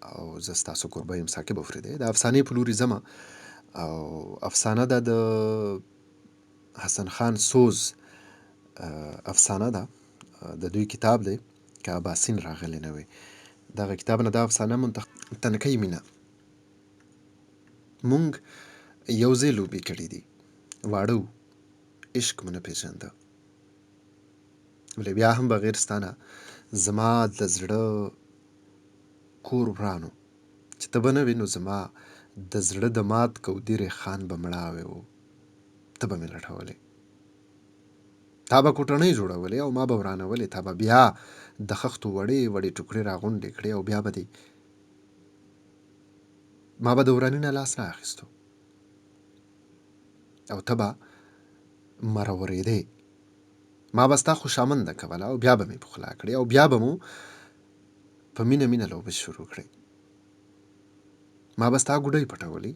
او زه ستاسو کوربه یم ثاقب افریدی. د افسانې په لوري ځمه او افسانه ده د حسن خان سوز افسانه ده. د دوی کتاب دی که اباسین راغلی نه وي. دغه کتاب نه دا افسانه تنکۍ مینه. مونږ یو ځای لوبې کړي دي، واړه وو، عشق مو نه پېژانده، ولې بیا هم بغیر ستا نه زما د زړه کور ورانو. چې ته به نه وې نو زما د زړه د مات کودي ریحان به مړاوی و، ته به مې لټولې. تا به کوټنۍ جوړولې او ما به ورانولې. تا به بیا د خښتو وړې وړې ټوکرې راغونډې کړې او بیا به دې ما به د وراني نه لاس نه اخیستو او ته به مرورېدې. ما به ستا خوشامنده کوله او بیا به مې پخلا کړې او بیا به مو په مینه مینه لوبې شروع کړې. ما به ستا ګوډۍ پټولې،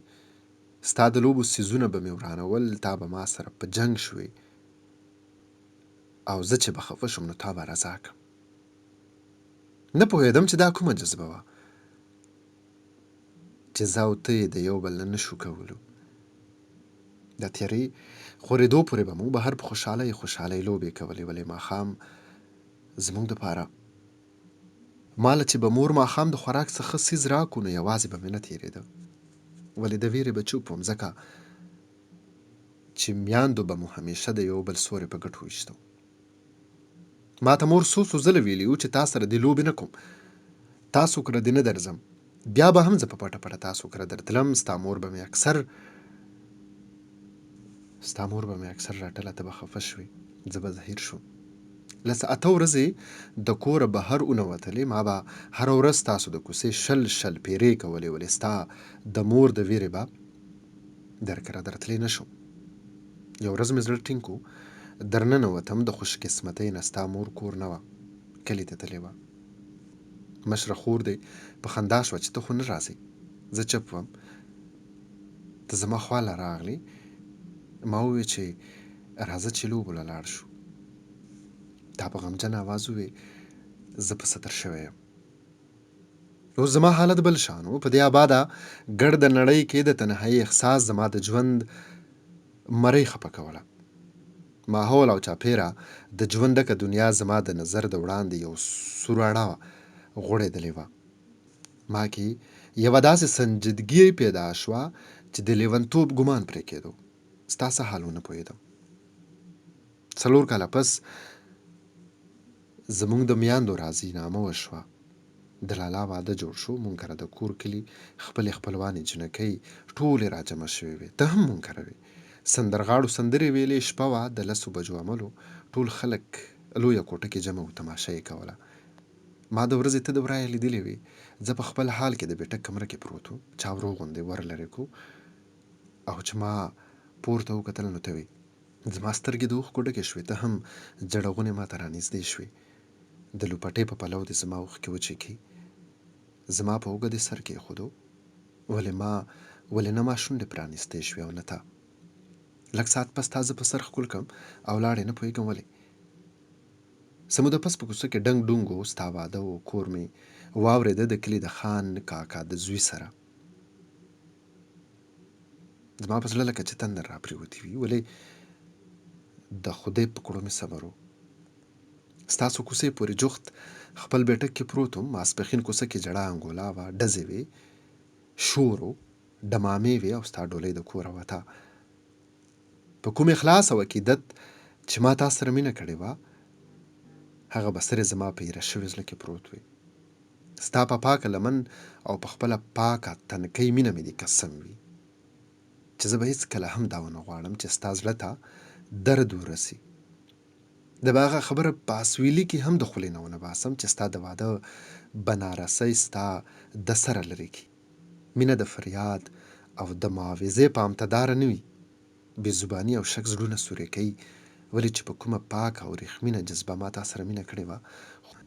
ستا د لوبو څیزونه به مې ورانول، تا به ما سره په جنګ شوې او زه چې به خفه شم نو تا به رضا کړم. نه پوهېدم چې دا کومه جذبه وه چې زه او ته یې د یو بل نه نشو کولو. د تیارې خورېدو پورې به مو بهر په خوشحالۍ خوشحالۍ لوبې کولې، ولې ماښام زموږ دپاره ماله چې به مور ماښام د خوراک څخه څیز راکو نو یوازې به مې نه تېرېده، ولې د ویرې به چوپ وم، ځکه چې میاندو به مو همیشه د یو بل سوری په ګټو ویشتو. ما ته مور څو ځله ویلي وو چې تا سره دې لوبې نه کوم، تاسو کره دې نه درځم. بیا به هم زه په پټه پټه تاسو کره درتلم. ستا مور به مې اکثر راټله، ته به خفه شوې، زه به زهیر شوم. له اته ورځې د کوره بهر ونوتلې، ما به هره ورځ تاسو د کوڅې شل پیرې کولې، ولې ستا د مور د ویرې به در کره درتلی نه شم. یو ورځ مې زړه ټینګ کو، درننوتم. د خوش قسمتۍ نه ستا مور کور نه وه، کلي ته تللې وه. مشره خور دې په خندا شوه چې ته خو نه راځې. زه چپ وم. ته زما خواله راغلې. ما وویل چې راځه چې لوبو له لاړ شو. تا په غمجن آواز وویل زه په سطر شوی یم. اوس زما حالت بل شان و. په دې آباده ګرد نړۍ کې د تنهایي احساس زما د ژوند مرۍ خفه کوله. ماحول او چاپېره د ژوند ډکه دنیا زما د نظر د وړاندې یو سور اړه غوړېدلې وه. ما کې یوه داسې سنجیدګي پیدا شوه چې د لیونتوب ګمان پرې کېدو. ستا څه حال ونه پوهېدم. 4 کاله پس زموږ د میاندو راضینامه وشوه. د لالا واده جوړ شو. مونږ کره د کور کلي خپلې خپلوانې جنکۍ ټولې راجمع شوې وې. ته هم مونږ کره وې. سندرغاړو سندرې ویلې. شپه وه د 10 بجو عملو. ټول خلک لویه کوټه کې جمع و، تماشه یې کوله. ما د ورځې ته د ورایه لیدلې وې. زه په خپل حال کې د بیټک کمره کې پروت وم. چاورو غوندې ور لرې کو او چې ما پورته وکتل نو ته وې. زما سترګې د اوښکو ډکې شوې. ته هم جړغونې ما ته رانږدې شوې. د لوپټې په پلو دې زما اوښکې وچېښي. زما په اوږه دې سر کېښودو. ولې نه ما شونډې پرانیستې شوې او نه تا. لږ ساعت پس تا زه په سر ښکل کړم او لاړې. نه پوهېږم ولې. څه موده پس په کوڅه کې ډنګ ډونګ و. ستا واده و. کور مې واورېده د کلي د خان کاکا د زوی سره. زما په زړه لکه چې تندر را پرېوتې وي، ولې د خدای په کړو مې صبر و. ستاسو کوڅې پورې جوخت خپل بیټک کې پروت وم. ماسپښین کوڅه کې جړه انګولا وه، ډزې وې، شور و، ډمامې وې او ستا ډولۍ د کوره وته. په کوم اخلاص او عقیدت چې ما تا سره مینه کړې وه، هغه بڅرې زما په ایره شوي زړه کې پروت وې. ستا په پاکه لمن او په خپله پاکه تنکۍ مینه مې دې قسم وي چې زه به هېڅکله هم دا ونه غواړم چې ستا زړه ته درد ورسي. د به هغه خبره په اسویلي کې هم د خولې نه ونه باسم چې ستا د واده بنارسۍ ستا د سره لرې کړي. مینه د فریاد او د معاوضې په امتداره نه وي. بې زباني او شک زړونه سورې کوي. ولې چې په کومه پاکه او ریښمینه جذبه ما تا سره مینه کړې وه،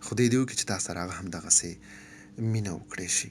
خدای دې وکړي چې تا سره هغه هم دغسې مینه وکړی شي.